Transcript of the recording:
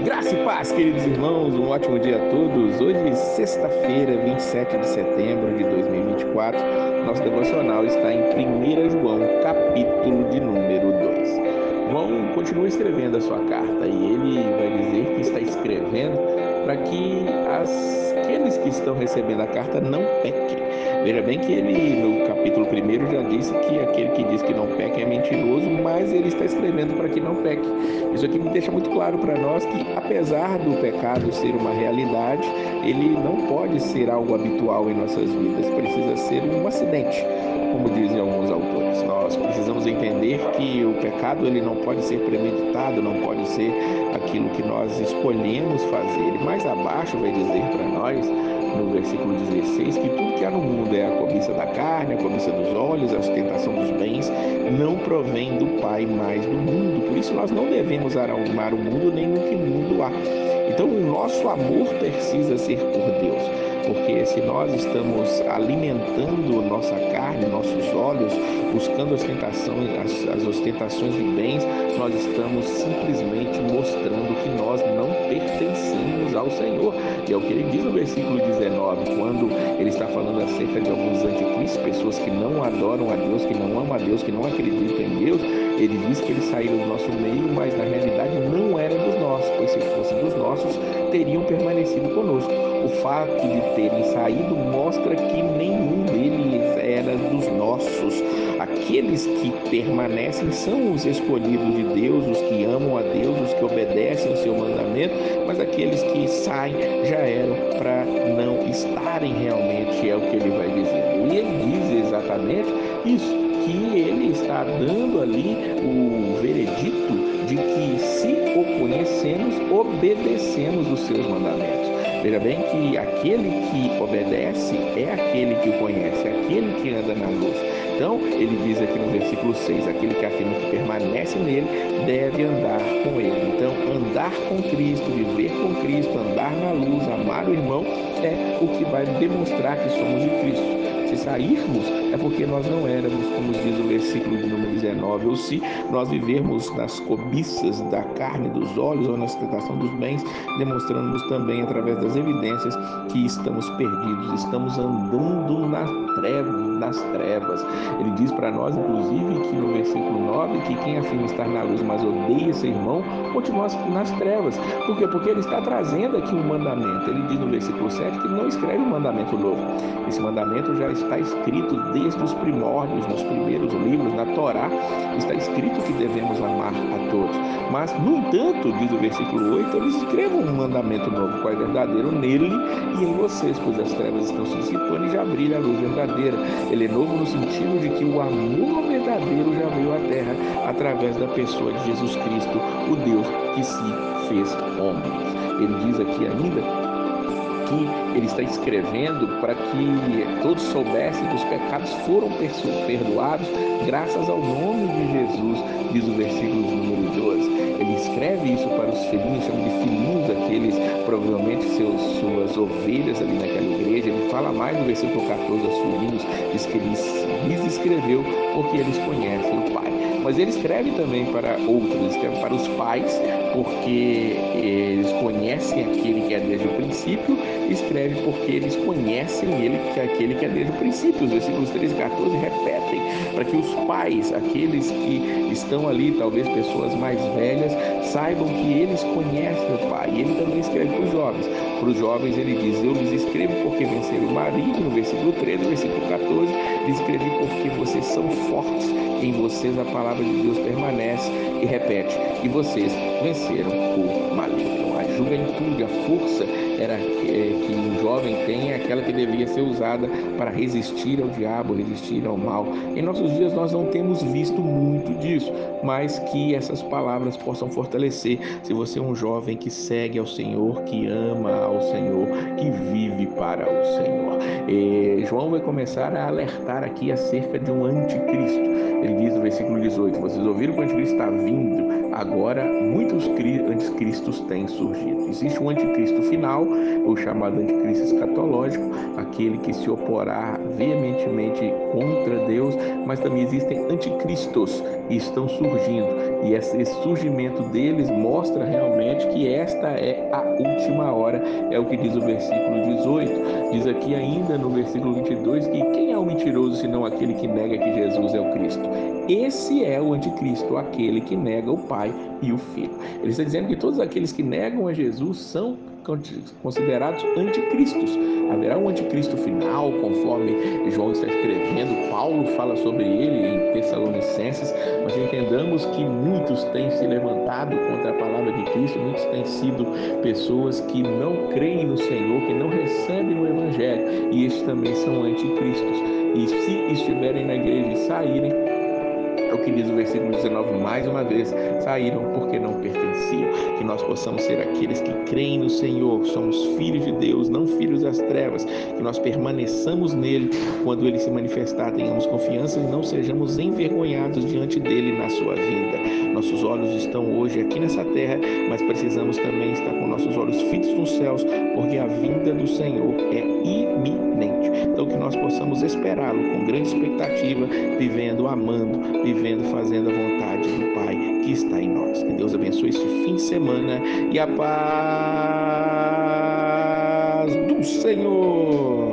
Graça e paz, queridos irmãos, um ótimo dia a todos. Hoje, sexta-feira, 27 de setembro de 2024, nosso devocional está em 1 João, capítulo de número 2. João continua escrevendo a sua carta e ele vai dizer que está escrevendo para que aqueles que estão recebendo a carta não pequem. Veja bem que ele, no capítulo 1, já disse que aquele que diz que não peca é mentiroso, mas ele está escrevendo para que não peque. Isso aqui me deixa muito claro para nós que, apesar do pecado ser uma realidade, ele não pode ser algo habitual em nossas vidas, precisa ser um acidente. Como dizem alguns autores, nós precisamos entender que o pecado ele não pode ser premeditado, não pode ser aquilo que nós escolhemos fazer. E mais abaixo vai dizer para nós, no versículo 16, que tudo que há no mundo é a cobiça da carne, a cobiça dos olhos, a ostentação dos bens, não provém do Pai, mas do mundo. Por isso nós não devemos amar o mundo nem o que no mundo há. Então o nosso amor precisa ser por Deus, porque se nós estamos alimentando nossa carne, nossos olhos, buscando as ostentações de bens, nós estamos simplesmente mostrando que nós não pertencemos ao Senhor. E é o que ele diz no versículo 19, quando ele está falando acerca de alguns anticristos, pessoas que não adoram a Deus, que não amam a Deus, que não acreditam em Deus. Ele diz que eles saíram do nosso meio, mas na realidade não eram dos nossos, pois se fossem dos nossos, teriam permanecido conosco. O fato de terem saído mostra que nenhum deles era dos nossos. Aqueles que permanecem são os escolhidos de Deus, os que amam a Deus, os que obedecem ao seu mandamento, mas aqueles que saem já eram para não estarem realmente, é o que ele vai dizendo. E ele diz exatamente isso, que ele está dando ali o veredito de que, se o conhecemos, obedecemos os seus mandamentos. Veja bem que aquele que obedece é aquele que o conhece, é aquele que anda na luz. Então, ele diz aqui no versículo 6, aquele que afirma que permanece nele deve andar com ele. Então, andar com Cristo, viver com Cristo, andar na luz, amar o irmão, é o que vai demonstrar que somos de Cristo. Se sairmos, é porque nós não éramos, como diz o versículo de número 19, ou se nós vivermos nas cobiças da carne, dos olhos ou na ostentação dos bens, demonstrando-nos também através das evidências que estamos perdidos, estamos andando nas trevas. Ele diz para nós, inclusive, que no versículo 9, que quem afirma estar na luz, mas odeia seu irmão, continua nas trevas. Por quê? Porque ele está trazendo aqui um mandamento. Ele diz no versículo 7 que ele não escreve um mandamento novo. Esse mandamento já está escrito desde os primórdios, nos primeiros livros, na Torá, está escrito que devemos amar a todos. Mas, no entanto, diz o versículo 8, eles escrevam um mandamento novo, qual é verdadeiro nele e em vocês, pois as trevas estão se dissipando e já brilha a luz verdadeira. Ele é novo no sentido de que o amor verdadeiro já veio à terra através da pessoa de Jesus Cristo, o Deus que se fez homem. Ele diz aqui ainda que ele está escrevendo para que todos soubessem que os pecados foram perdoados graças ao nome de Jesus, diz o versículo de número 12. Ele escreve isso para os filhinhos, chama de filhinhos aqueles, provavelmente suas ovelhas ali naquela igreja. Ele fala mais no versículo 14 aos filhinhos, diz que ele lhes escreveu porque eles conhecem o Pai. Mas ele escreve também para outros, ele escreve para os pais, porque eles conhecem aquele que é desde o princípio, escreve porque eles conhecem ele, que é aquele que é desde o princípio. Os versículos 13 e 14 repetem, para que os pais, aqueles que estão ali, talvez pessoas mais velhas, saibam que eles conhecem o Pai. E ele também escreve para os jovens. Para os jovens ele diz, eu lhes escrevo porque venceram o marido, no versículo 13, no versículo 14, lhes escrevi porque vocês são fortes, em vocês a palavra de Deus permanece, e repete, e vocês venceram o maligno. A juventude, a força que um jovem tem é aquela que devia ser usada para resistir ao diabo, resistir ao mal. Em nossos dias nós não temos visto muito disso, mas que essas palavras possam fortalecer. Se você é um jovem que segue ao Senhor, que ama ao Senhor, que vive para o Senhor. João vai começar a alertar aqui acerca de um anticristo. Ele diz no versículo 18, vocês ouviram que o anticristo está vindo, Agora, muitos anticristos têm surgido. Existe um anticristo final, o chamado anticristo escatológico, aquele que se oporá veementemente contra Deus, mas também existem anticristos e estão surgindo. E esse surgimento deles mostra realmente que esta é a última hora, é o que diz o versículo 18. Diz aqui ainda no versículo 22 que quem é o mentiroso senão aquele que nega que Jesus é o Cristo? Esse é o anticristo, aquele que nega o Pai e o Filho. Ele está dizendo que todos aqueles que negam a Jesus são considerados anticristos. Haverá um anticristo final, conforme João está escrevendo, Paulo fala sobre ele em Tessalonicenses, mas entendamos que muitos têm se levantado contra a palavra de Cristo, muitos têm sido pessoas que não creem no Senhor, que não recebem o Evangelho, e estes também são anticristos. E se estiverem na igreja e saírem, é o que diz o versículo 19, mais uma vez, saíram porque não pertenciam. Que nós possamos ser aqueles que creem no Senhor, somos filhos de Deus, não filhos das trevas, que nós permaneçamos nele quando ele se manifestar, tenhamos confiança e não sejamos envergonhados diante dele na sua vinda. Nossos olhos estão hoje aqui nessa terra, mas precisamos também estar com nossos olhos fitos nos céus, porque a vinda do Senhor é iminente. Então que nós possamos esperá-lo com grande expectativa, vivendo, amando, vivendo, fazendo a vontade do Pai que está em nós. Que Deus abençoe este fim de semana e a paz do Senhor.